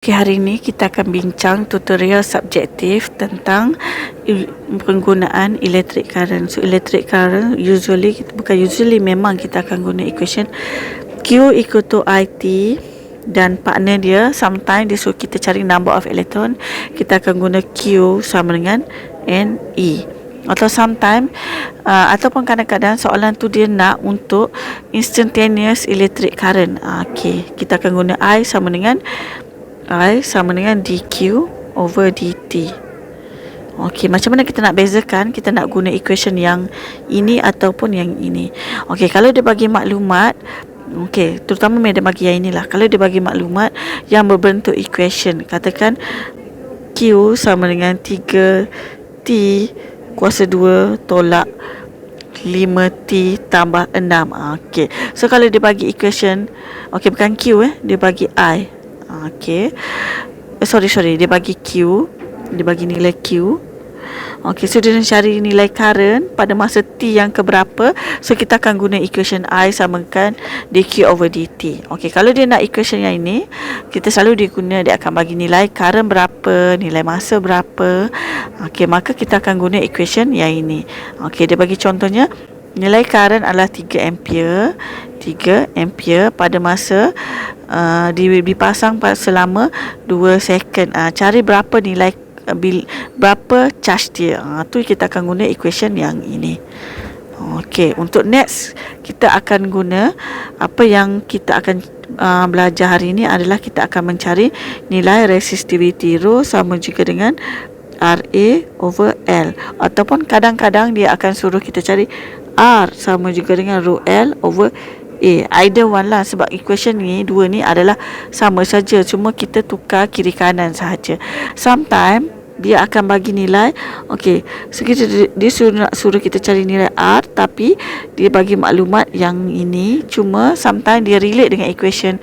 Okay, hari ini kita akan bincang tutorial subjektif tentang penggunaan electric current. So electric current memang kita akan guna equation Q equal to IT dan partner dia sometimes dia suruh kita cari number of electron, kita akan guna Q sama dengan NE. Atau sometimes ataupun kadang-kadang soalan tu dia nak untuk instantaneous electric current. Kita akan guna I sama dengan dq over dt. Okey, macam mana kita nak bezakan? Kita nak guna equation yang ini ataupun yang ini. Okey, kalau dia bagi maklumat, okey, terutama dia bagi yang inilah. Kalau dia bagi maklumat yang berbentuk equation, katakan Q sama dengan 3T kuasa 2 tolak 5T tambah 6. Okey, so kalau dia bagi equation, okey, bukan Q dia bagi I. Okey. Dia bagi Q, dia bagi nilai Q. Okey, so dia nak cari nilai current pada masa T yang keberapa. So kita akan guna equation I samakan dq over dt. Okey, kalau dia nak equation yang ini, kita selalu dia akan bagi nilai current berapa, nilai masa berapa. Okey, maka kita akan guna equation yang ini. Okey, dia bagi contohnya nilai current adalah 3 ampere pada masa dipasang selama 2 second. Cari berapa nilai berapa charge dia. Tu kita akan guna equation yang ini. Okey, untuk next kita akan guna apa yang kita akan belajar hari ini adalah kita akan mencari nilai resistivity rho sama juga dengan RA over L, ataupun kadang-kadang dia akan suruh kita cari R sama juga dengan rho L over A. Either one lah, sebab equation ni dua ni adalah sama saja, cuma kita tukar kiri kanan sahaja. Sometimes dia akan bagi nilai, okey, so dia suruh kita cari nilai R, tapi dia bagi maklumat yang ini, cuma sometimes dia relate dengan equation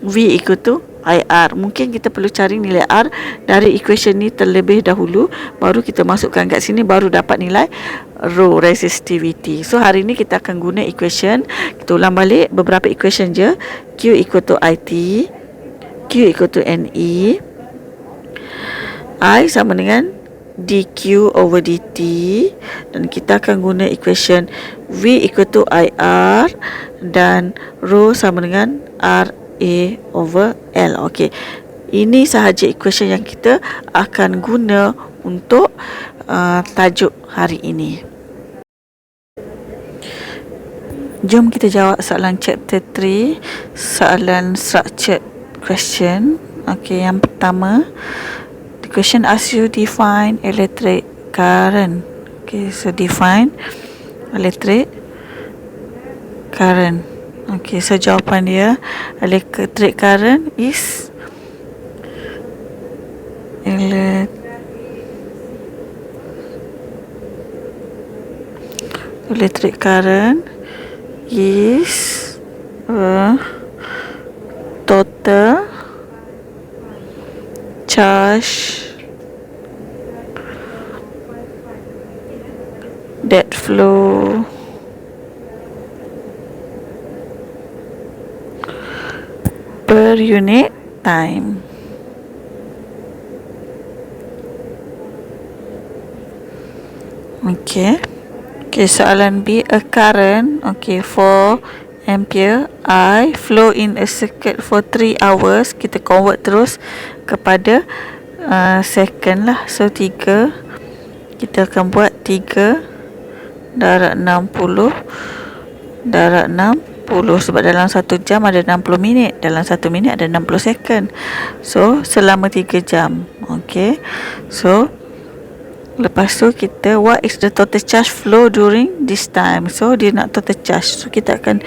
V equal to IR. Mungkin kita perlu cari nilai R dari equation ni terlebih dahulu, baru kita masukkan kat sini, baru dapat nilai rho resistivity. So hari ni kita akan guna equation, kita ulang balik beberapa equation je. Q equal to IT, Q equal to NE, I sama dengan dq over dt, dan kita akan guna equation V equal to IR dan rho sama dengan RA over L. Okey, ini sahaja equation yang kita akan guna untuk tajuk hari ini. Jom kita jawab soalan chapter 3, soalan structured question. Okey, yang pertama, the question asks you define electric current. Okay, so define electric current. Okay, so jawapan dia, electric current is electric current is a total charge that flow per unit time. Okay, soalan B, a current 4 ampere I flow in a circuit for 3 hours. Kita convert terus kepada second lah. So 3, kita akan buat 3 darab 60 darab 60, sebab dalam 1 jam ada 60 minit, dalam 1 minit ada 60 second. So selama 3 jam. Okay, so lepas tu kita, what is the total charge flow during this time? So dia nak total charge, so kita akan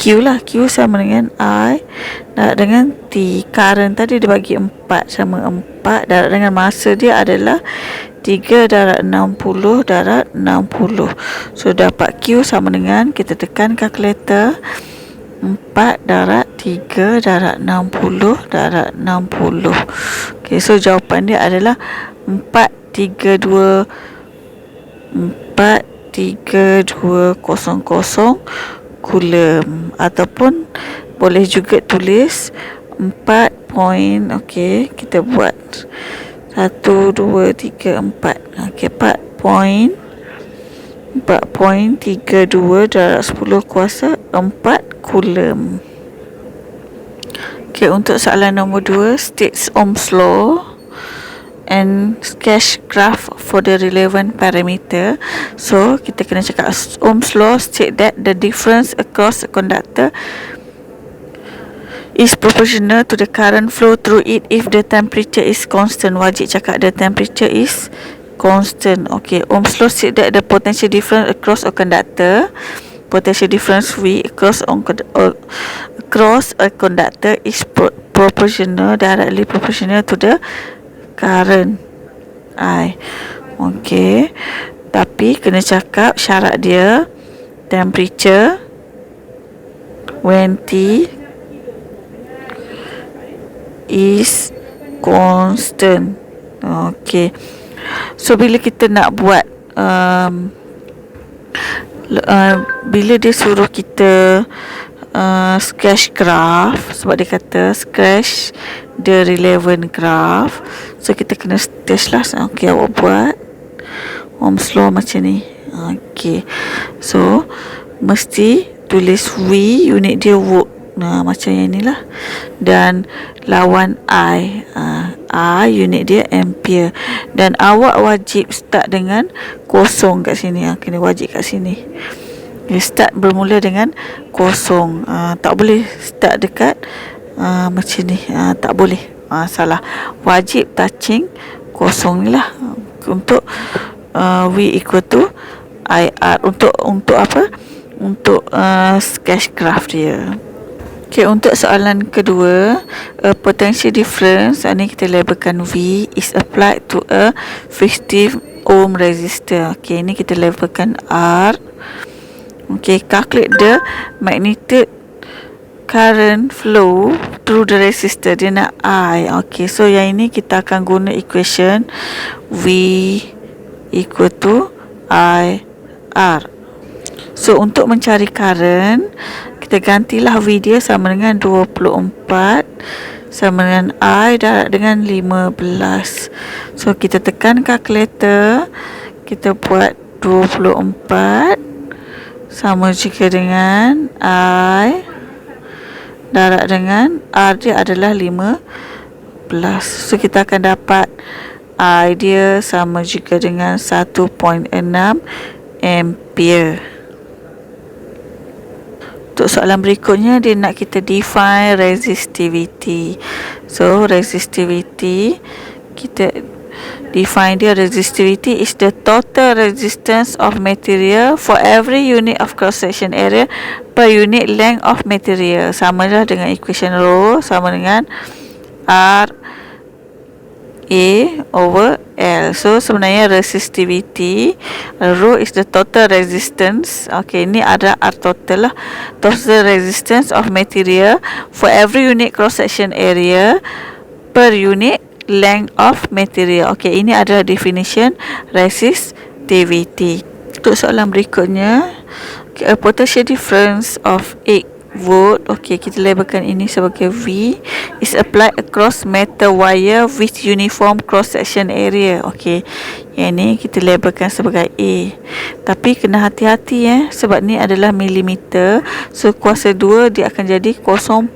Q lah. Q sama dengan I darab dengan T. Current tadi dia bagi 4 sama 4 darab dengan masa dia adalah 3 darab 60 darab 60. So dapat Q sama dengan, kita tekan kalkulator, 4 darab 3 darab 60 darab 60. Okay, so jawapan dia adalah 43200 coulomb, ataupun boleh juga tulis 4.32 point. Okey, kita buat 1, 2, 3, 4. Okey, 4.32 darab 10 kuasa 4 coulomb. Okey, untuk soalan nombor 2, states Ohm's law and sketch graph for the relevant parameter. So kita kena cakap Ohm's law state that the difference across a conductor is proportional to the current flow through it if the temperature is constant. Wajib cakap the temperature is constant. Okay, Ohm's law state that the potential difference across a conductor, potential difference V across a conductor is proportional, directly proportional to the current I. Okay, tapi kena cakap syarat dia temperature when T is constant. Okay, so bila kita nak buat bila dia suruh kita sketch graph, sebab dia kata sketch the relevant graph, so kita kena test lah. Okay, awak buat Ohm's law macam ni. Okay, so mesti tulis V, unit dia volt. Macam yang ni lah. Dan lawan I, unit dia ampere. Dan awak wajib start dengan kosong kat sini. Kena wajib kat sini. Start bermula dengan kosong. Tak boleh start dekat macam ni. Tak boleh. Salah. Wajib touching kosong ni lah. Untuk V equal to IR. Untuk apa? Untuk sketch graph dia. Okay, untuk soalan kedua, a potential difference, ni kita labelkan V, is applied to a 50 ohm resistor. Okay, ni kita labelkan R. Okay, calculate the magnitude current flow through the resistor. Dia nak I. Okay, so yang ini kita akan guna equation V equal to IR. So untuk mencari current, kita gantilah V dia sama dengan 24 sama dengan I darab dengan 15. So kita tekan kalkulator, kita buat 24 sama juga dengan I darab dengan R dia adalah 15. So kita akan dapat I dia sama juga dengan 1.6 ampere. Untuk soalan berikutnya, dia nak kita define resistivity. So resistivity, kita define dia, resistivity is the total resistance of material for every unit of cross section area per unit length of material. Sama lah dengan equation rho sama dengan R A over L. So sebenarnya resistivity, rho is the total resistance. Okay, ini ada R total lah. Total resistance of material for every unit cross section area per unit length of material. Okay, ini adalah definition resistivity. Untuk soalan berikutnya, a potential difference of 8 volt. Okay, kita labelkan ini sebagai V, is applied across metal wire with uniform cross section area. Okay, yang ni kita labelkan sebagai A. Tapi kena hati-hati sebab ni adalah milimeter. So kuasa 2 dia akan jadi 0.08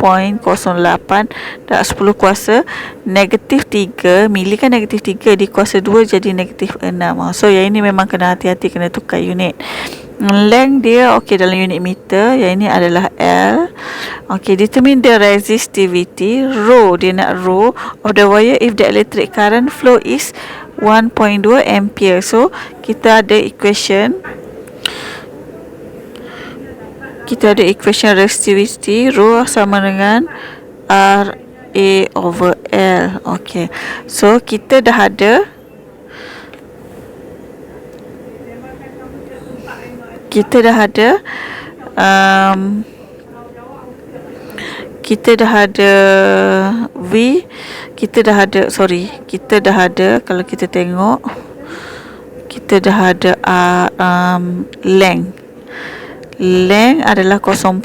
darab 10 kuasa negatif 3. Mili kan negatif 3, di kuasa 2 jadi negatif 6. So yang ini memang kena hati-hati, kena tukar unit. Length dia okay dalam unit meter. Yang ini adalah L. Okay, determine the resistivity. Rho, dia nak rho of the wire if the electric current flow is 1.2 ampere. So kita ada equation resistivity. Rho sama dengan R A over L. Okay, so kita dah ada V, kita dah ada kalau kita tengok kita dah ada length. length adalah 0.5,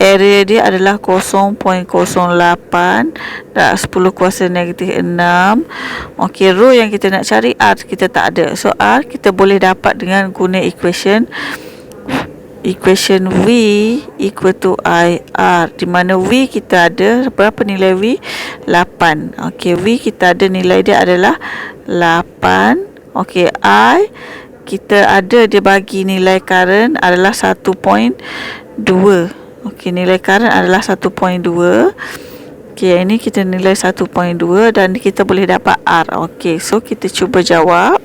area dia adalah 0.08 dan 10 kuasa negatif 6. Okey, rho yang kita nak cari R kita tak ada. So R kita boleh dapat dengan guna equation V equal to IR, di mana V kita ada berapa nilai V? 8. Okey, V kita ada nilai dia adalah 8. Okey, I kita ada dia bagi nilai current adalah 1.2. Okey, nilai current adalah 1.2. Okey, ini kita nilai 1.2 dan kita boleh dapat R. Okey, so kita cuba jawab.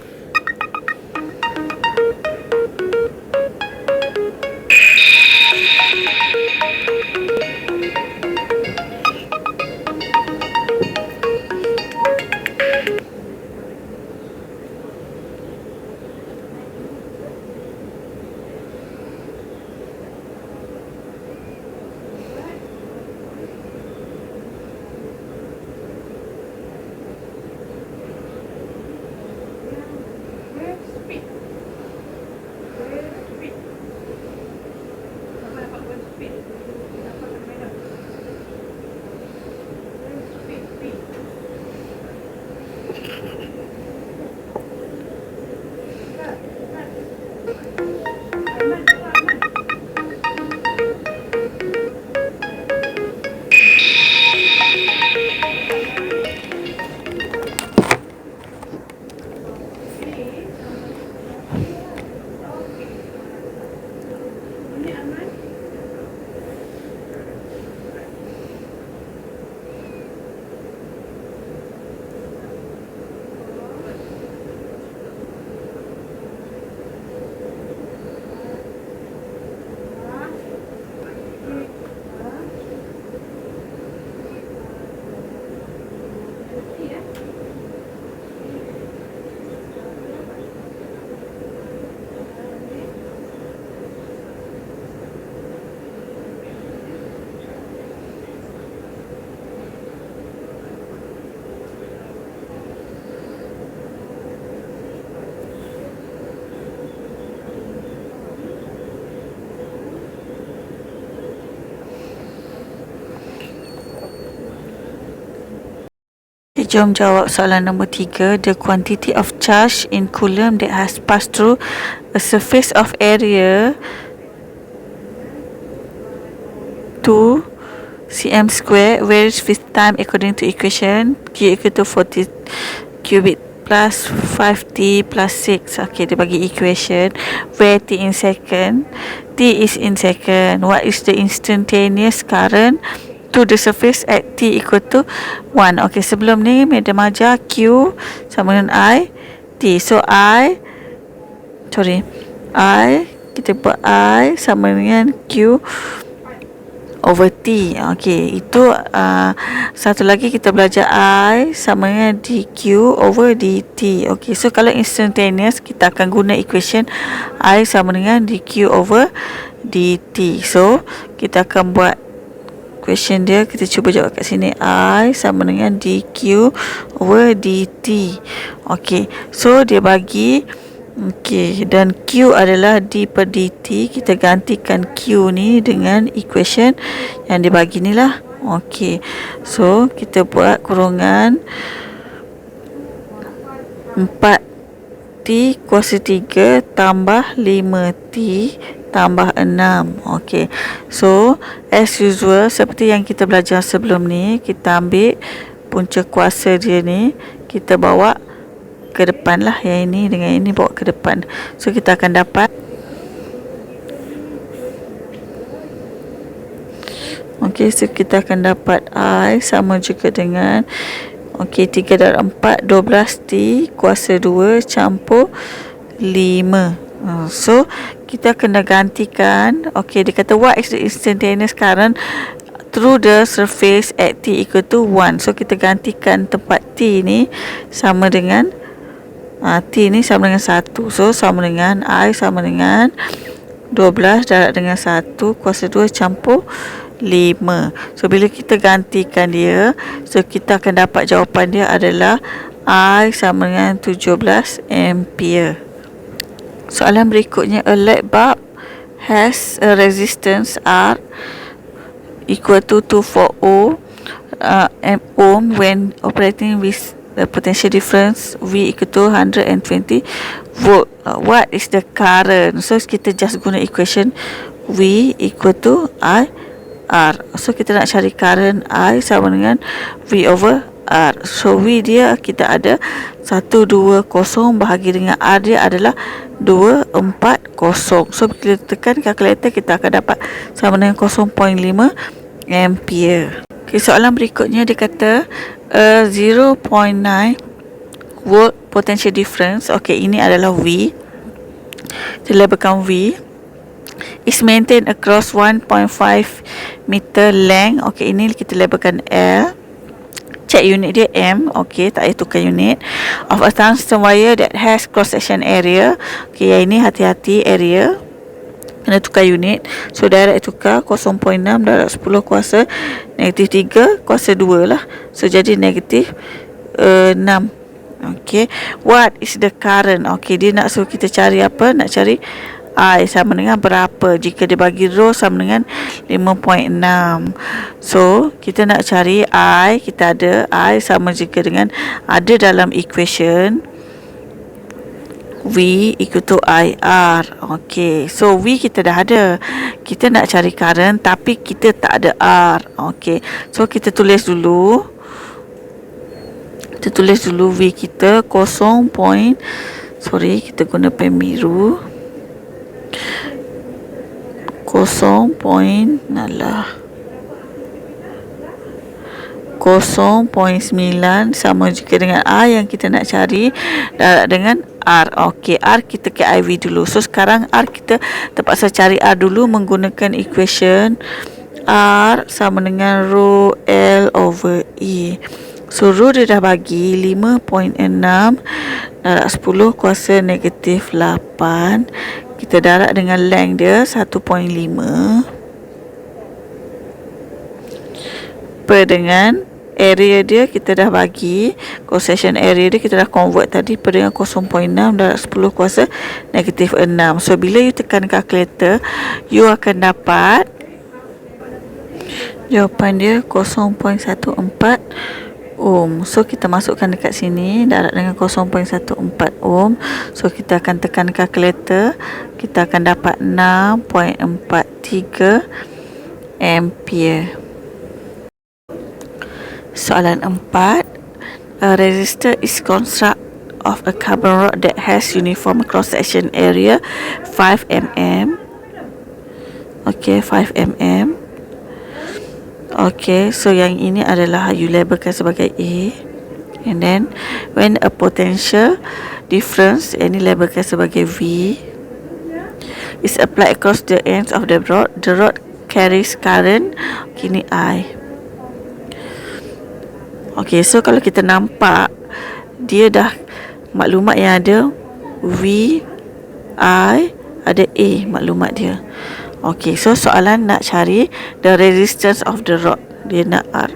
Jom jawab soalan nombor 3. The quantity of charge in coulomb that has passed through a surface of area 2 cm square varies with time according to equation Q equal to 40 cubic plus 5t plus 6. Okay, dia bagi equation where t in second. T is in second. What is the instantaneous current to the surface at t equal to 1. Okay, sebelum ni Madam ajar Q sama dengan I T. So I kita buat I sama dengan Q over T. Okay, itu satu lagi kita belajar I sama dengan dQ over dt. Okay, so kalau instantaneous kita akan guna equation I sama dengan dQ over dt. So kita akan buat question dia, kita cuba jawab kat sini. I sama dengan dQ over dt. Okay, so dia bagi dan Q adalah d per dt. Kita gantikan Q ni dengan equation yang dia bagi ni lah. Okay, so kita buat kurungan 4t kuasa 3 tambah 5t tambah 6. Okey. So, as usual, seperti yang kita belajar sebelum ni, kita ambil punca kuasa dia ni, kita bawa ke depan lah. Yang ini dengan ini bawa ke depan. So, kita akan dapat okey, so kita akan dapat I sama juga dengan 3 darab 4, 12t kuasa 2 campur 5. So kita kena gantikan. Okey, dia kata what is the instantaneous current through the surface at t equal to 1. So kita gantikan tempat t ni sama dengan t ni sama dengan 1. So sama dengan I sama dengan 12 darab dengan 1 kuasa 2 campur 5. So bila kita gantikan dia, so kita akan dapat jawapan dia adalah I sama dengan 17 ampere. Soalan berikutnya, a light bulb has a resistance R equal to 240 ohm when operating with the potential difference V equal to 120 volt. What is the current? So kita just guna equation V equal to I R. So kita nak cari current I sama dengan V over R. So V dia kita ada 120 bahagi dengan R dia adalah 240. So bila kita tekan kalkulator kita akan dapat sama dengan 0.5 ampere. Okay, soalan berikutnya dia kata 0.9 volt potential difference. Okay, ini adalah V. Kita labelkan V. Is maintained across 1.5 meter length. Okay, ini kita labelkan L. Check unit dia M. Okay, tak payah tukar unit. Of a tungsten wire that has cross section area. Okay, yang ini hati-hati area. Kena tukar unit. So darab tukar 0.6 darab 10 kuasa negatif 3 kuasa 2 lah. So jadi negatif 6. Okay, what is the current? Okay, dia nak suruh kita cari apa? Nak cari I sama dengan berapa. Jika dia bagi row sama dengan 5.6. So kita nak cari I. Kita ada I sama juga dengan ada dalam equation V equal to IR. Okay, so V kita dah ada. Kita nak cari current tapi kita tak ada R. Okay, so kita tulis dulu. Kita tulis dulu V kita 0. Sorry, kita guna pen biru. 0.9 sama juga dengan R yang kita nak cari darab dengan R. Okey, R kita ke IV dulu. So sekarang R kita terpaksa cari R dulu menggunakan equation R sama dengan rho L over E. So rho dia dah bagi 5.6 darab 10 kuasa negatif 8. Kita darab dengan length dia 1.5 per dengan area dia kita dah bagi, cross section area dia kita dah convert tadi per dengan 0.6 darab 10 kuasa negatif 6. So bila you tekan kalkulator, you akan dapat jawapan dia 0.14 ohm. So kita masukkan dekat sini darab dengan 0.14 ohm. So kita akan tekan kalkulator, kita akan dapat 6.43 ampere. Soalan 4. A resistor is construct of a carbon rod that has uniform cross section area 5 mm. Okay, 5 mm. Okay, so yang ini adalah you labelkan sebagai A. And then when a potential difference, ini labelkan sebagai V, is applied across the ends of the rod carries current. Kini I. Okay, so kalau kita nampak dia dah maklumat yang ada V, I, ada A maklumat dia. Okay, so soalan nak cari the resistance of the rod. Dia nak R.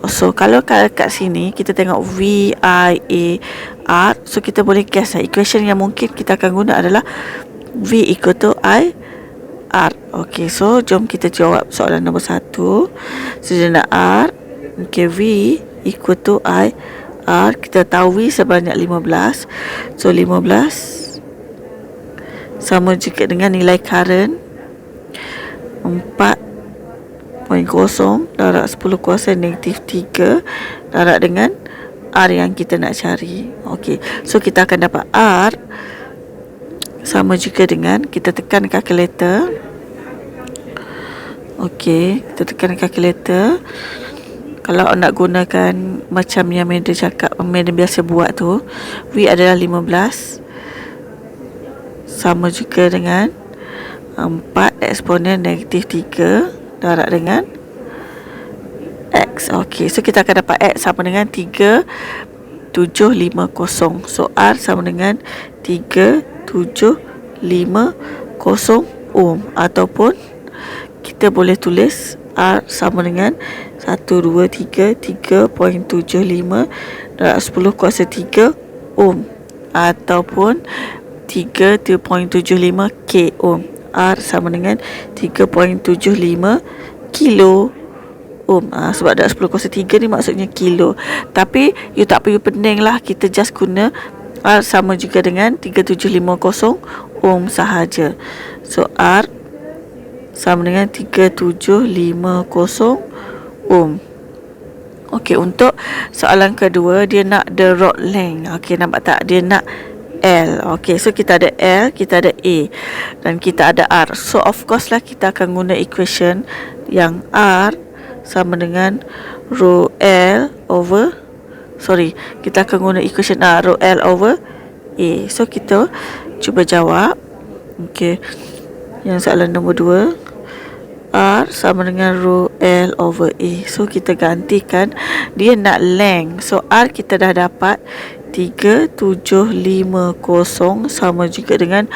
So kalau kat sini kita tengok V, I, A, R. So kita boleh guess lah. Equation yang mungkin kita akan guna adalah V equal to I, R. Okay, so jom kita jawab soalan nombor 1. So dia nak R. Okay, V equal to I, R. Kita tahu V sebanyak 15. So 15 sama juga dengan nilai current 4.0 darab 10 kuasa negatif 3 darab dengan R yang kita nak cari. Okey, so kita akan dapat R sama juga dengan kita tekan kalkulator. Okey, kita tekan kalkulator. Kalau nak gunakan macam yang Meda cakap, Meda biasa buat tu, V adalah 15 sama juga dengan 4 eksponen negatif 3 darab dengan X. Okey, so kita akan dapat X sama dengan 3750. So R sama dengan 3750 ohm. Ataupun kita boleh tulis R sama dengan 3.75 darab 10 kuasa 3 ohm. Ataupun 3.75 K ohm. R sama dengan 3.75 kilo ohm. Sebab dah 10 kuasa 3 ni maksudnya kilo. Tapi you tak perlu pening lah, kita just guna R sama juga dengan 3750 ohm sahaja. So R sama dengan 3750 ohm. Okey, untuk soalan kedua, dia nak the rod length. Okey, nampak tak? Dia nak L. Okey, so kita ada L, kita ada A, dan kita ada R. So of course lah kita akan guna equation yang R sama dengan rho L over, kita akan guna equation rho L over A. So kita cuba jawab. Okey, yang soalan nombor 2, R sama dengan rho L over A. So kita gantikan, dia nak length. So R kita dah dapat 3750 sama juga dengan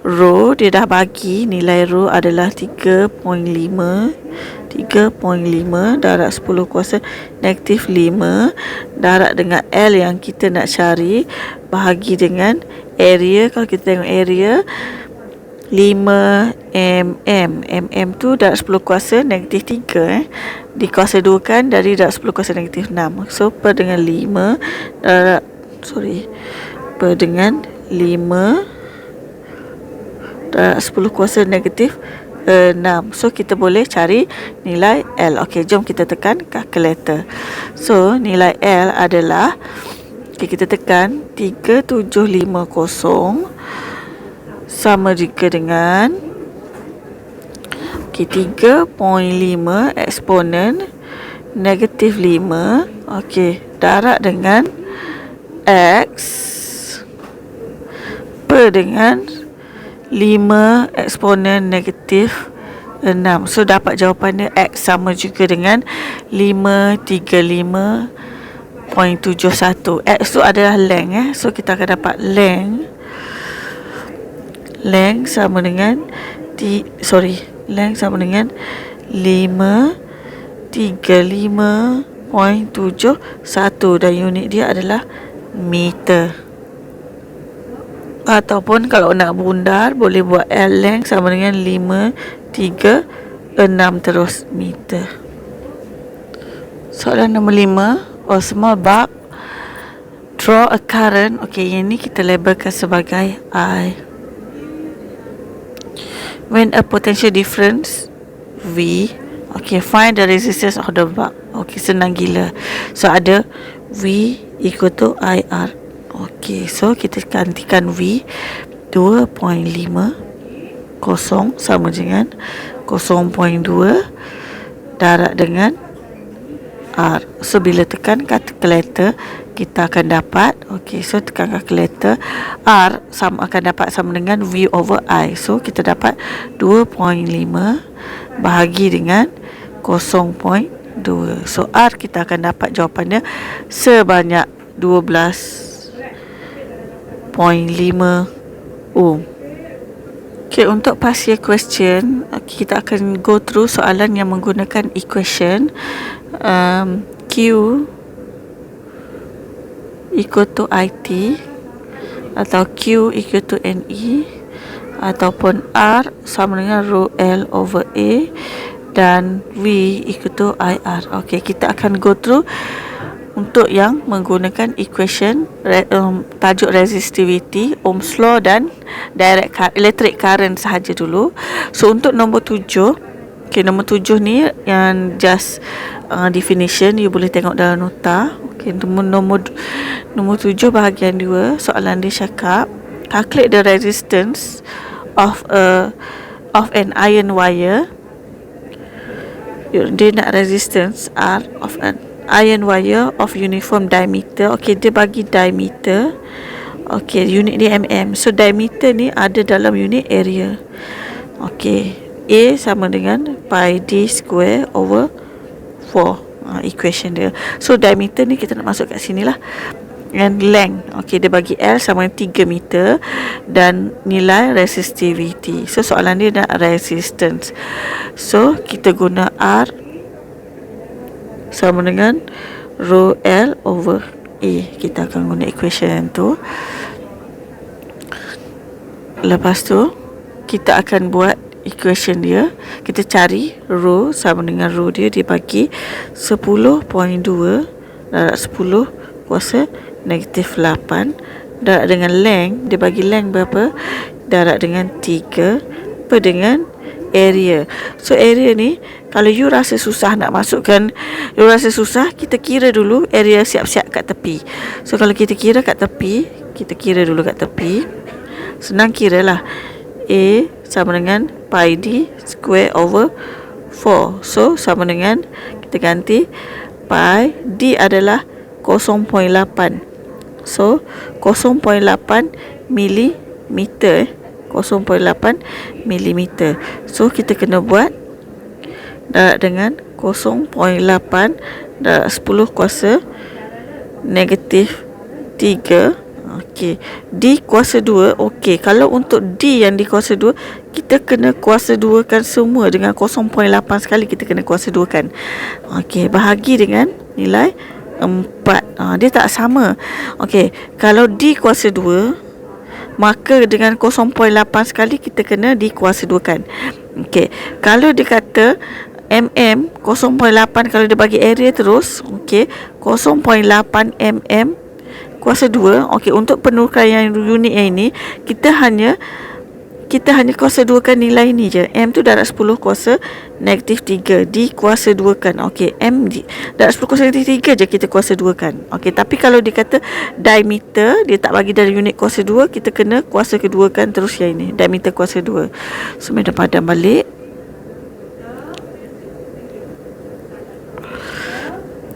rho. Dia dah bagi nilai rho adalah 3.5 darab 10 kuasa negatif 5 darab dengan L yang kita nak cari bahagi dengan area. Kalau kita tengok area 5 mm tu darab 10 kuasa negatif 3 di kuasa 2 kan, dari darab 10 kuasa negatif 6. So per dengan 5 darab per dengan 5 darab 10 kuasa negatif 6. So kita boleh cari nilai L. Okey, jom kita tekan calculator. So nilai L adalah, kita tekan 3750 sama juga dengan 3.5 eksponen negatif 5 darab dengan X per dengan 5 eksponen negatif 6. So dapat jawapannya X sama juga dengan 535.71. X tu adalah length. So kita akan dapat length sama dengan length sama dengan 535.71 dan unit dia adalah meter. Ataupun kalau nak bundar, boleh buat L length sama dengan 536 terus meter. Soalan nombor 5, small bulb, draw a current. Okey, yang ni kita labelkan sebagai I. When a potential difference V, find the resistance of the bulb. Senang gila. So ada V equal to IR. So kita gantikan V 2.50 sama dengan 0.2 darab dengan R. So bila tekan calculator, kita akan dapat, so tekan calculator, R akan dapat sama dengan V over I. So kita dapat 2.5 bahagi dengan 0.2. So R kita akan dapat jawapannya sebanyak 12.5 ohm. Untuk past year question, kita akan go through soalan yang menggunakan equation Q equal to IT, atau Q equal to NE, ataupun R sama dengan rho L over A, dan V equal to IR. Kita akan go through untuk yang menggunakan equation tajuk resistivity, Ohm's law dan electric current sahaja dulu. So untuk nombor 7, nombor 7 ni yang just definition, you boleh tengok dalam nota. Nombor 7 bahagian 2, soalan dia cakap calculate the resistance of an iron wire. Dia nak resistance R of an iron wire of uniform diameter. Dia bagi diameter. Unit dia mm. So diameter ni ada dalam unit area. A sama dengan pi d square over 4. Equation dia. So diameter ni kita nak masuk kat sini lah. And length, dia bagi L sama dengan 3 meter, dan nilai resistivity. So soalan dia nak resistance. So kita guna R sama dengan rho L over A. Kita akan guna equation tu. Lepas tu kita akan buat equation dia. Kita cari rho sama dengan rho dia dibagi 10.2 darab 10 kuasa negatif 8 darab dengan length, dia bagi length berapa, darab dengan 3 per dengan area. So area ni kalau you rasa susah nak masukkan, you rasa susah, kita kira dulu area siap-siap kat tepi. So kalau kita kira kat tepi, kita kira dulu kat tepi, senang kira lah. A sama dengan pi d square over 4. So sama dengan, kita ganti pi d adalah 0.8. So 0.8 milimeter 0.8 milimeter. So kita kena buat darab dengan 0.8 darab 10 kuasa negatif 3. Okey, D kuasa 2. Okey, kalau untuk D yang di kuasa 2, kita kena kuasa 2 kan semua dengan 0.8 sekali, kita kena kuasa 2 kan. Okey, bahagi dengan nilai 4. Dia tak sama. Okey, kalau D kuasa 2, maka dengan 0.8 sekali kita kena D kuasa 2 kan. Okey, kalau dia kata mm 0.8, kalau dia bagi area terus, okey, 0.8 mm kuasa 2. Okey, untuk penukaran unit yang ini, kita hanya kuasa 2 kan nilai ni je. M tu darab 10 kuasa negatif 3. D kuasa 2 kan. Okey, M darab 10 kuasa negatif 3 je kita kuasa 2 kan. Okey, tapi kalau dia kata diameter, dia tak bagi dari unit kuasa 2, kita kena kuasa kedua kan terus yang ini. Diameter kuasa 2. So, kita padam balik.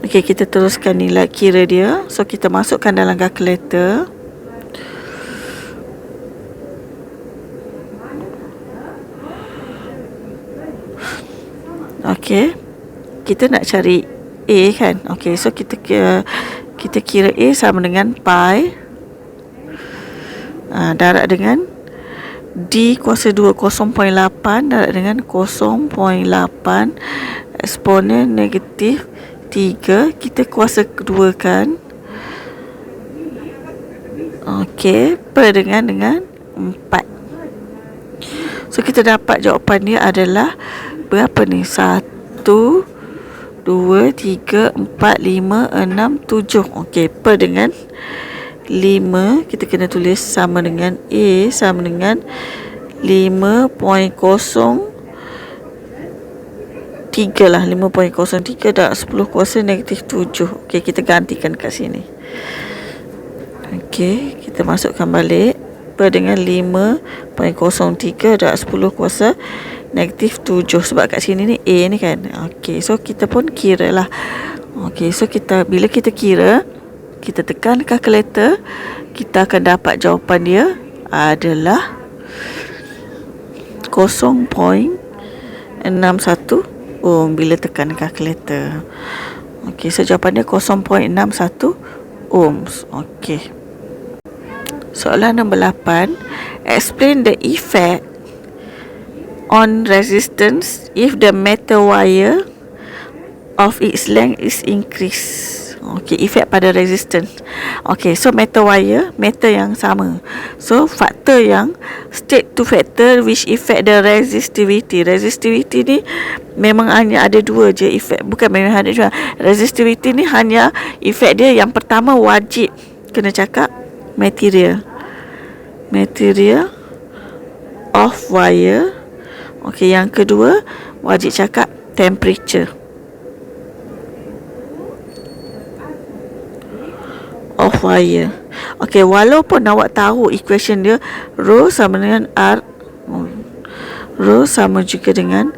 Okey, kita teruskan nilai kira dia. So, kita masukkan dalam kalkulator. Okey, kita nak cari A kan. Okey, so kita kira A sama dengan pi darab dengan D kuasa 2 0.8 darab dengan 0.8 eksponen negatif 3, kita kuasa kedua kan. Okey, per dengan 4. So kita dapat jawapan dia adalah berapa ni? 1 2 3 4 5 6 7. Okey, per dengan 5, kita kena tulis sama dengan A sama dengan 5.03 lah, 5.03 darab 10 kuasa negatif 7. Okey, kita gantikan kat sini. Okey, kita masukkan balik per dengan 5.03 darab 10 kuasa negatif 7. Sebab kat sini ni A ni kan. Okey, so kita pun kira lah. Okey, so bila kita kira, kita tekan kalkulator, kita akan dapat jawapan dia adalah 0.61 ohm bila tekan kalkulator. Okey, so jawapan dia 0.61 ohms. Okey. Soalan nombor 8. Explain the effect on resistance if the metal wire of its length is increased. Okey, efek pada resistance. Okey, so metal wire, metal yang sama. So faktor yang state to factor which affect the resistivity. Resistivity ni memang hanya ada dua je efek. Bukan memang ada dua. Resistivity ni hanya efek dia yang pertama wajib kena cakap material. Material of wire. Okey, yang kedua wajib cakap temperature of wire. Okey, walaupun awak tahu equation dia rho sama dengan R, rho sama juga dengan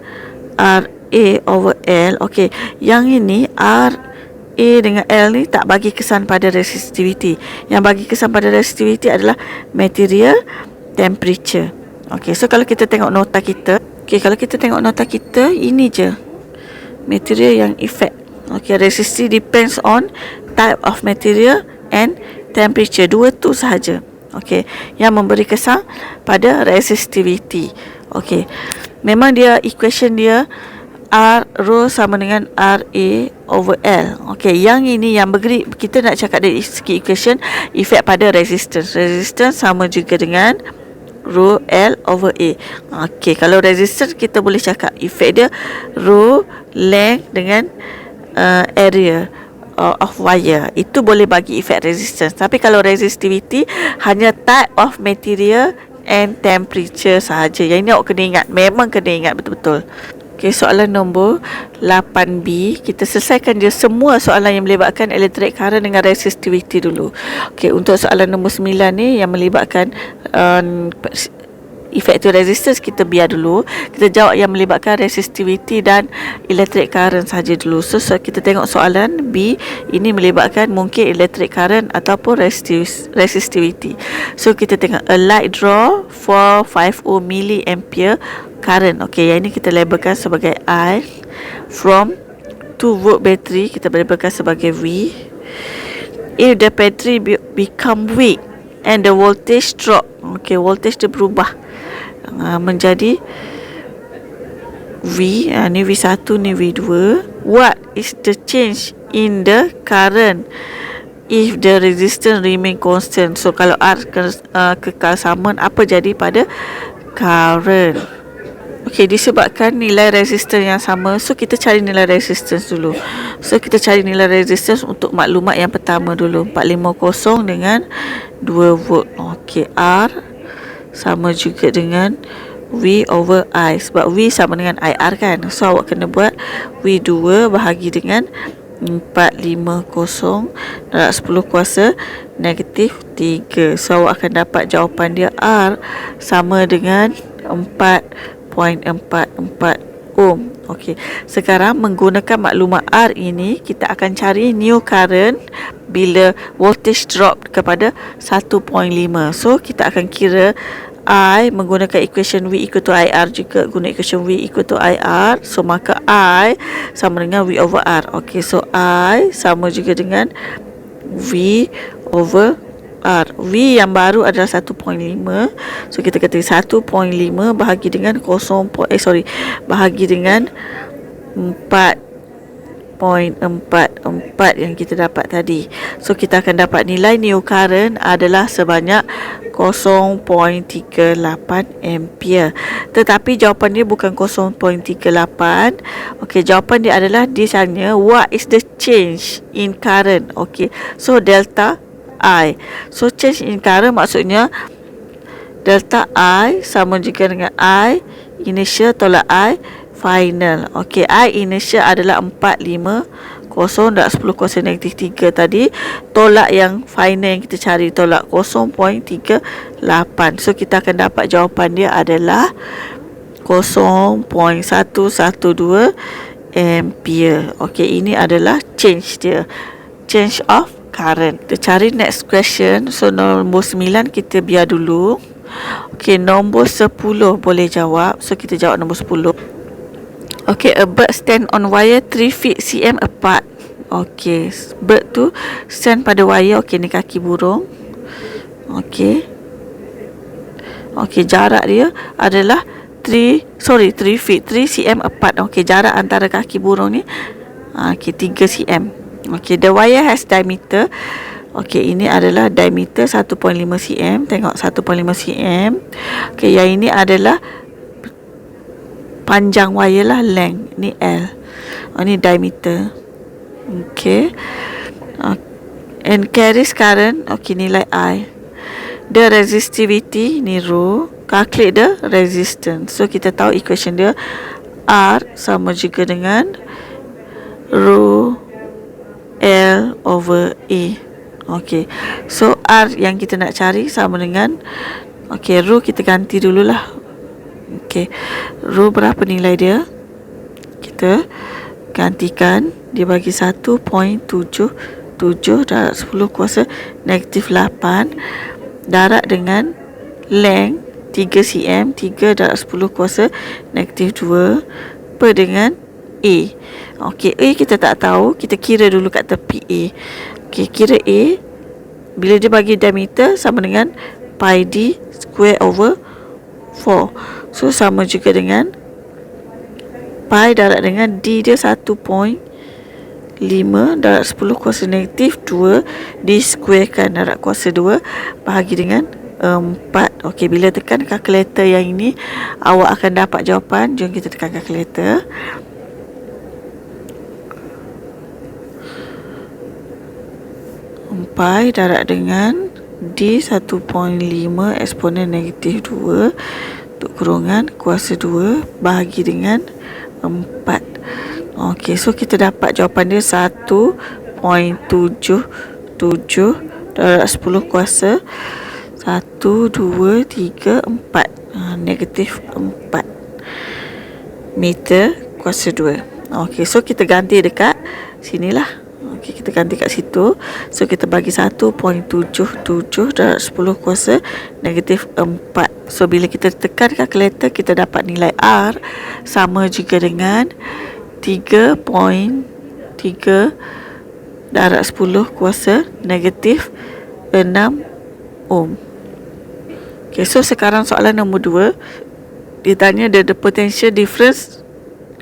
RA over L. Okey, yang ini R A dengan L ni tak bagi kesan pada resistivity. Yang bagi kesan pada resistivity adalah material temperature. Okey, so kalau kita tengok nota kita, ini je material yang effect. Okey, resistivity depends on type of material and temperature. Dua tu sahaja. Okey, yang memberi kesan pada resistivity. Okey, memang dia equation dia R rho sama dengan RA over L. Okey, yang ini yang beri, kita nak cakap dari segi equation efek pada resistance. Resistance sama juga dengan rho L over A. Okey, kalau resistance kita boleh cakap efek dia rho length dengan area of wire. Itu boleh bagi efek resistance. Tapi kalau resistivity hanya type of material and temperature sahaja. Yang ini awak kena ingat. Memang kena ingat betul-betul. Okey, soalan nombor 8B. Kita selesaikan je semua soalan yang melibatkan electric current dengan resistivity dulu. Okey, untuk soalan nombor 9 ni yang melibatkan effective resistance, kita biar dulu. Kita jawab yang melibatkan resistivity dan electric current saja dulu. So kita tengok soalan B. Ini melibatkan mungkin electric current ataupun resistivity. So kita tengok a light draw for 5 milliampere current. Okey, yang ini kita labelkan sebagai I. From 2 volt battery kita labelkan sebagai V. If the battery become weak and the voltage drop, okey, voltage dia berubah menjadi V, ni V1, ni V2. What is the change in the current if the resistance remain constant? So kalau R kekal sama, apa jadi pada current? Okey, disebabkan nilai resistance yang sama, so kita cari nilai resistance dulu. So kita cari nilai resistance untuk maklumat yang pertama dulu. 450 dengan 2 volt. Okey, R sama juga dengan V over I. Sebab V sama dengan IR kan. So awak kena buat V2 bahagi dengan 450 darab 10 kuasa negatif 3. So awak akan dapat jawapan dia R sama dengan 4.44 ohm. Okey, sekarang menggunakan maklumat R ini, kita akan cari new current bila voltage drop kepada 1.5. So kita akan kira I menggunakan equation V equal to IR juga, guna equation V equal to IR. So maka I sama dengan V over R. Okey, so I sama juga dengan V over R. V yang baru adalah 1.5. So kita kata 1.5 bahagi dengan bahagi dengan 4.44 yang kita dapat tadi. So kita akan dapat nilai new current adalah sebanyak 0.38 ampere. Tetapi jawapan dia bukan 0.38. Okey, jawapan dia adalah dia tanya what is the change in current. Okey, so delta I. So change in current maksudnya delta I sama juga dengan I initial tolak I final. Okey, I initial adalah 450 darab 10 kuasa negatif 3 tadi. Tolak yang final yang kita cari, tolak 0.38. So kita akan dapat jawapan dia adalah 0.112 ampere. Okey, ini adalah change dia, change of current. Kita cari next question. So nombor 9 kita biar dulu. Okey, nombor 10 boleh jawab. So kita jawab nombor 10. Okey, a bird stand on wire 3 feet cm apart. Okey, bird tu stand pada wire. Okey, ni kaki burung. Okey. Okey, jarak dia adalah 3 feet, 3 cm apart. Okey, jarak antara kaki burung ni 3 cm. Okey, the wire has diameter. Okey, ini adalah diameter 1.5 cm. Tengok 1.5 cm. Okey, yang ini adalah panjang wire lah, length. Ni L. Ni diameter. Okey. And carries current. Okey, nilai I. The resistivity ni rho. Calculate the resistance. So kita tahu equation dia R sama juga dengan rho L over A. Okey, so R yang kita nak cari sama dengan, okey, rho kita ganti dululah. Okey, rho berapa nilai dia? Kita gantikan, dia bagi 1.77 darab 10 kuasa negatif 8 darab dengan length 3 cm, 3 darab 10 kuasa negatif 2 per dengan A. Okey, A kita tak tahu, kita kira dulu kat tepi A. Okey, kira A bila dia bagi diameter sama dengan pi d square over 4. So sama juga dengan pi darab dengan d dia 1.5 darab 10 kuasa negatif 2 di square kan darab kuasa 2 bahagi dengan 4. Okey, bila tekan kalkulator yang ini, awak akan dapat jawapan. Jom kita tekan kalkulator. Pi darab dengan D 1.5 eksponen negatif 2 untuk kurungan kuasa 2 bahagi dengan 4. Okey, so kita dapat jawapan dia 1.77 darab 10 kuasa 1, 2, 3, 4 negatif 4 meter kuasa 2. Okey, so kita ganti dekat sinilah. Okey, kita ganti kat situ. So kita bagi 1.77 darab 10 kuasa negatif 4. So bila kita tekan kalkulator, kita dapat nilai R sama juga dengan 3.3 darab 10 kuasa negatif 6 ohm. Okay, so sekarang soalan nombor 2. Dia tanya the potential difference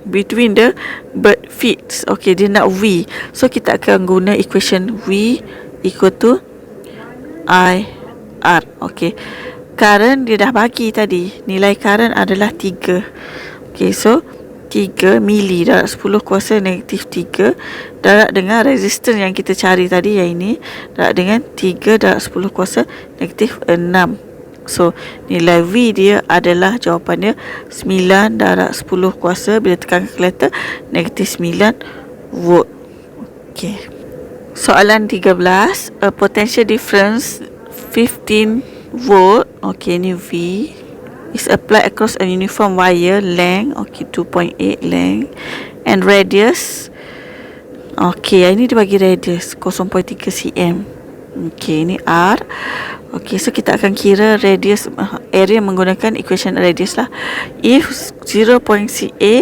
between the bird feet. Okay, dia nak V. So kita akan guna equation V equal to I R. Okay, current dia dah bagi tadi. Nilai current adalah 3. Okay, so 3 mili darab 10 kuasa negatif 3 darab dengan resistance yang kita cari tadi, yang ini darab dengan 3 darab 10 kuasa negatif 6. So nilai V dia adalah jawapan dia 9 darab 10 kuasa, bila tekan kalkulator, negatif 9 volt. Okay, soalan 13. A potential difference 15 volt. Okay, ni V is applied across a uniform wire length, okay, 2.8 length, and radius. Okay, ini dia bagi radius 0.3 cm. Okay, ini R. Okay, so kita akan kira radius area menggunakan equation radius lah. If 0.ca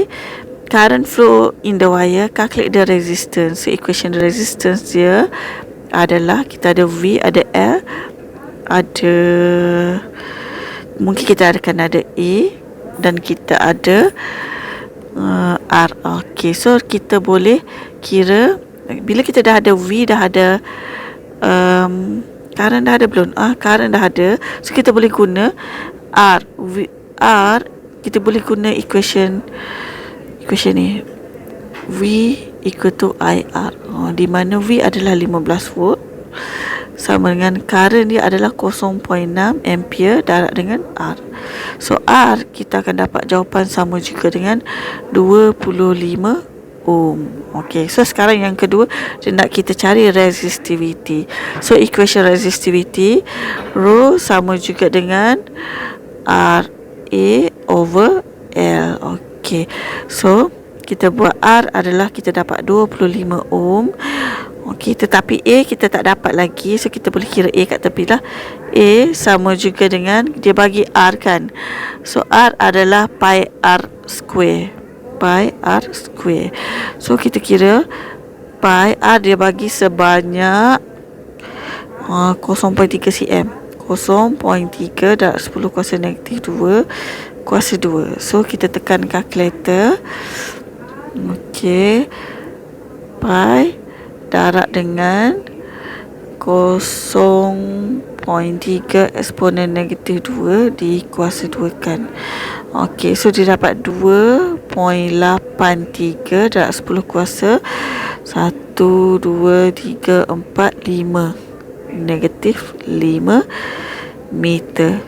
current flow in the wire, calculate the resistance. So equation resistance dia adalah, kita ada V, ada L, ada, mungkin kita akan ada A, dan kita ada R. Okay, so kita boleh kira, bila kita dah ada V, dah ada current dah ada belum? Current dah ada. So kita boleh guna R. Kita boleh guna equation ni, V equal to IR, di mana V adalah 15 volt sama dengan current dia adalah 0.6 ampere darab dengan R. So R kita akan dapat jawapan sama juga dengan 25 ohm. Okay, so sekarang yang kedua, dia nak kita cari resistivity. So equation resistivity, rho sama juga dengan RA over L. Okay, so kita buat R adalah, kita dapat 25 ohm. Okay, tetapi A kita tak dapat lagi, so kita boleh kira A kat tepi lah. A sama juga dengan, dia bagi R kan, so R adalah pi R square. Pi R square. So kita kira pi R dia bagi sebanyak 0.3 cm. 0.3 darab 10 kuasa negatif 2 kuasa 2. So kita tekan kalkulator. Okey, pi darab dengan 0.3 eksponen negatif 2 di kuasa 2 kan. Okey, so dia dapat 2.83 darab 10 kuasa 1, 2, 3, 4, 5 negatif 5 meter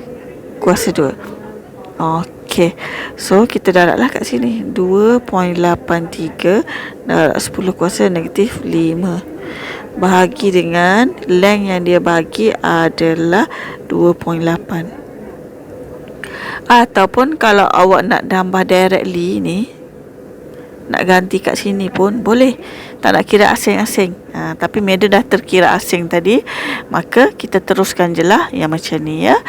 kuasa 2. Okey, so kita darablah kat sini, 2.83 darab 10 kuasa negatif 5 bahagi dengan length yang dia bagi adalah 2.8. Ataupun kalau awak nak tambah directly ni, nak ganti kat sini pun boleh, tak nak kira asing-asing. Tapi medan dah terkira asing tadi, maka kita teruskan je lah yang macam ni ya.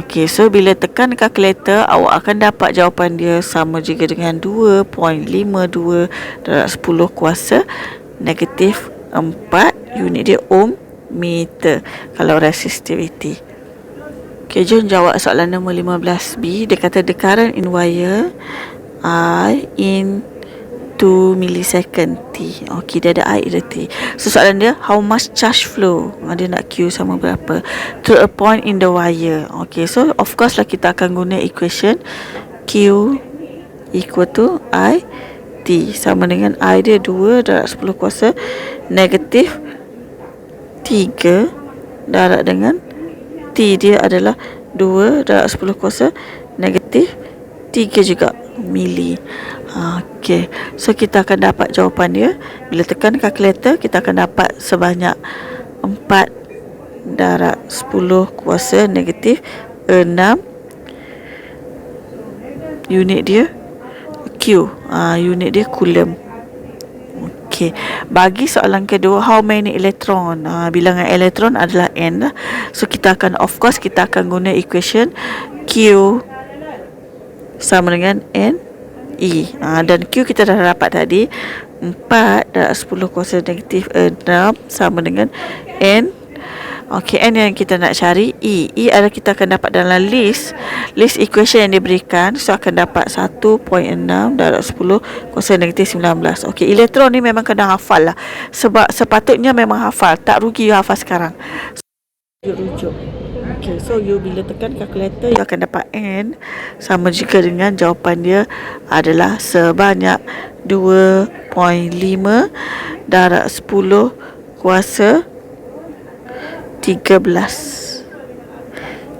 Okey, so bila tekan kalkulator, awak akan dapat jawapan dia sama juga dengan 2.52 darab 10 kuasa negatif 4, unit dia ohm meter kalau resistivity. Okay, jom jawab soalan nombor 15B. Dia kata the current in wire I in millisecond T. Okey, dia ada I, ada T. So soalan dia, how much charge flow? Dia nak Q sama berapa to a point in the wire. Okey, so of course lah kita akan guna equation Q equal to I T, sama dengan I dia 2 darab 10 kuasa negatif 3 darab dengan T dia adalah 2 darab 10 kuasa negatif 3 juga mili. Okey, so kita akan dapat jawapan dia. Bila tekan kalkulator, kita akan dapat sebanyak 4 darab 10 kuasa negatif 6. Unit dia Q, unit dia coulomb. Okey, bagi soalan kedua, how many electron? Bilangan elektron adalah N lah. So kita akan, of course, kita akan guna equation Q sama dengan N E. Dan Q kita dah dapat tadi, 4 darab 10 kuasa negatif 6 sama dengan N. Okey, N yang kita nak cari E. E adalah kita akan dapat dalam list equation yang diberikan. So akan dapat 1.6 darab 10 kuasa negatif 19. Okey, elektron ni memang kena hafal lah. Sebab sepatutnya memang hafal. Tak rugi you hafal sekarang. Rujuk. Okay, so you bila tekan kalkulator, you akan dapat N sama juga dengan jawapan dia adalah sebanyak 2.5 darab 10 kuasa 13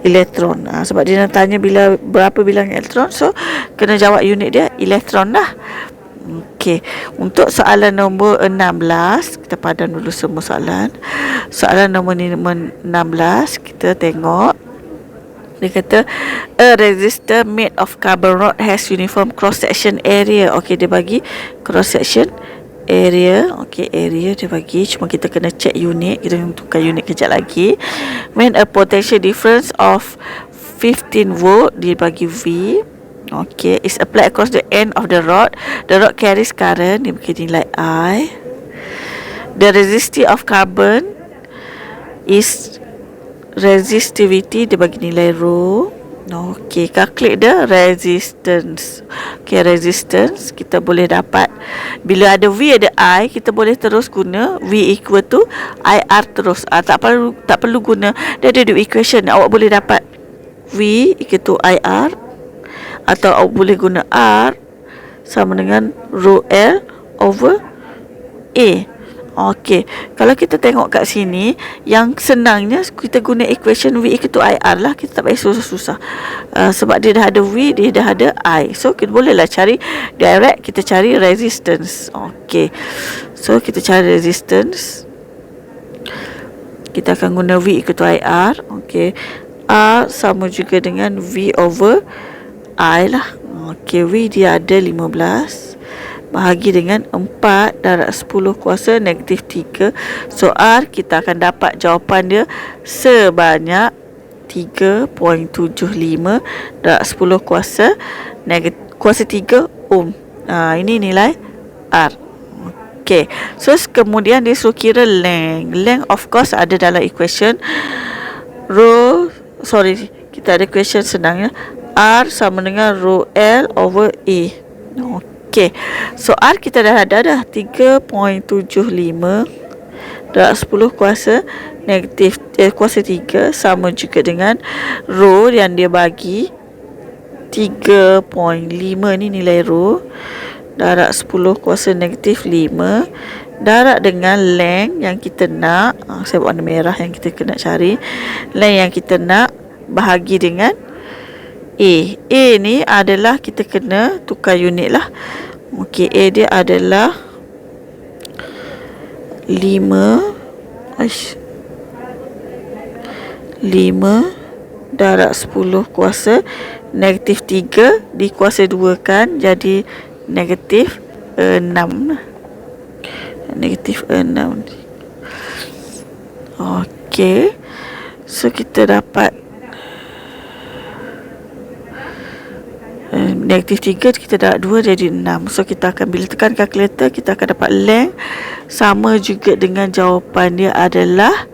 elektron. Sebab dia nak tanya berapa bilangan elektron, so kena jawab unit dia elektron lah. Okey, untuk soalan nombor 16, kita padan dulu semua soalan. Soalan nombor 16, kita tengok. Dia kata a resistor made of carbon rod has uniform cross section area. Okey, dia bagi cross section area. Okey, area dia bagi, cuma kita kena check unit. Kita kena tukar unit kejap lagi. When a potential difference of 15 volt, dia bagi V. Okay, is applied across the end of the rod. The rod carries current. Dia bagi nilai I. The resistivity of carbon is resistivity. Dia bagi nilai rho. Okay, calculate the resistance. Okay, resistance kita boleh dapat bila ada V ada I, kita boleh terus guna V equal to IR terus. Tak perlu guna, dia ada dua equation. Awak boleh dapat V equal to IR, atau awak boleh guna R sama dengan rho L over A. Okey, kalau kita tengok kat sini, yang senangnya kita guna equation V equal to IR lah. Kita tak payah susah-susah, sebab dia dah ada V, dia dah ada I. So kita bolehlah cari direct, kita cari resistance. Okey, so kita cari resistance, kita akan guna V equal to IR. Okey, R sama juga dengan V over I lah. Okey, V dia ada 15 bahagi dengan 4 darab 10 kuasa negatif 3. So R kita akan dapat jawapan dia sebanyak 3.75 darab 10 kuasa negatif kuasa 3 ohm. Ini nilai R. Okey, so kemudian dia suruh kira length. Length of course ada dalam equation kita ada equation senang ya. R sama dengan rho L over A. Okey, so R kita dah ada 3.75 darab 10 kuasa negatif kuasa 3 sama juga dengan rho yang dia bagi 3.5. ni nilai rho darab 10 kuasa negatif 5 darab dengan length yang kita nak. Saya buat warna merah yang kita kena cari. Length yang kita nak bahagi dengan A. A ni adalah kita kena tukar unit lah. Okey, A dia adalah 5 darab 10 kuasa negatif 3 di kuasa 2 kan, jadi negatif 6. Negatif 6. Okey, so kita dapat negatif 3, kita dapat 2 jadi 6. So kita akan, bila tekan kalkulator, kita akan dapat length sama juga dengan jawapan dia adalah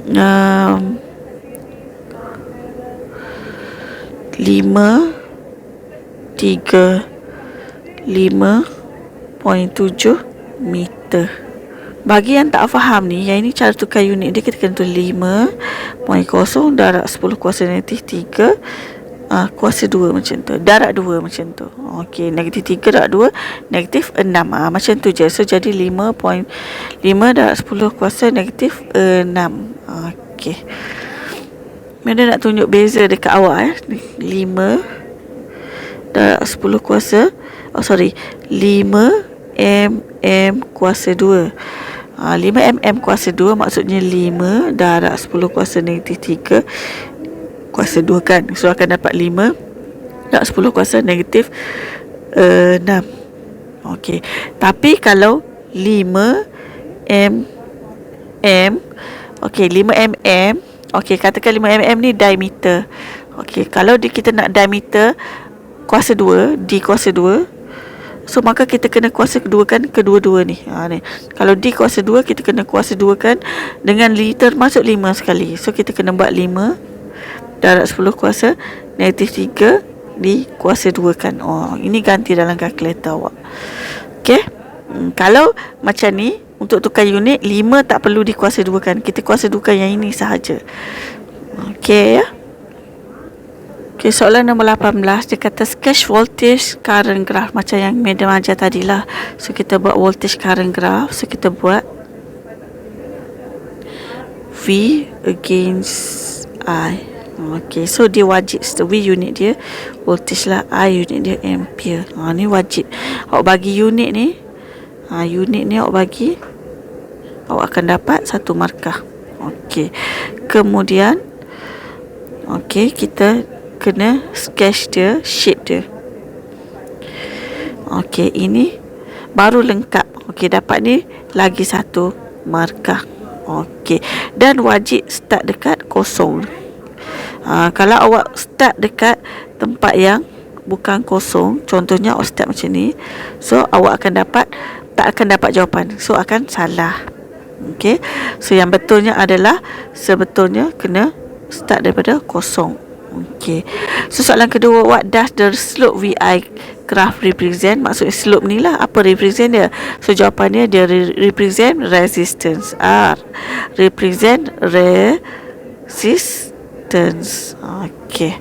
5.35 meter. Bagi yang tak faham ni, yang ini cara tukar unit dia, kita kena tulis 5.0 darab 10 kuasa negatif 3 kuasa 2 macam tu, darab 2 macam tu. Okey, negatif 3 darab 2 negatif 6. Macam tu je. So jadi 5.5 darab 10 kuasa negatif 6. Okey, mana nak tunjuk beza dekat awak 5 darab 10 kuasa 5 mm kuasa 2. 5 mm kuasa 2 maksudnya 5 darab 10 kuasa negatif 3 kuasa 2 kan. So akan dapat 5 darab 10 kuasa negatif 6. Okey, tapi kalau 5 mm, okey, 5 mm, okey, katakan 5 mm ni diameter. Okey, kalau kita nak diameter kuasa 2, D kuasa 2, so maka kita kena kuasa keduakan kedua-dua ni. Ni. Kalau D kuasa 2, kita kena kuasa 2 kan dengan liter masuk 5 sekali. So kita kena buat 5 darab 10 kuasa negatif 3 di kuasa 2 kan. Ini ganti dalam kalkulator awak. Okey. Kalau macam ni, untuk tukar unit 5 tak perlu dikuasa 2 kan. Kita kuasa 2 kan yang ini sahaja. Okey ya. Okay, soalan nombor 18, dia kata sketch voltage current graph macam yang madam ajar tadilah. So kita buat voltage current graph. So kita buat V against I. Okay, so dia wajib V unit dia voltage lah, I unit dia ampere. Ni wajib awak bagi unit ni. Unit ni awak bagi, awak akan dapat 1 markah. Okay, kemudian kita kena sketch dia, shape dia. Okey, ini baru lengkap. Okey, dapat ni lagi 1 markah. Okey, dan wajib start dekat kosong. Kalau awak start dekat tempat yang bukan kosong, contohnya awak start macam ni, so awak tak akan dapat jawapan. So akan salah. Okey, so yang betulnya adalah sebetulnya kena start daripada kosong. Okey. So soalan kedua, what does the slope VI graph represent? Maksudnya slope ni lah, apa represent dia? So jawapannya dia represent resistance R. Represent resistance. Okey.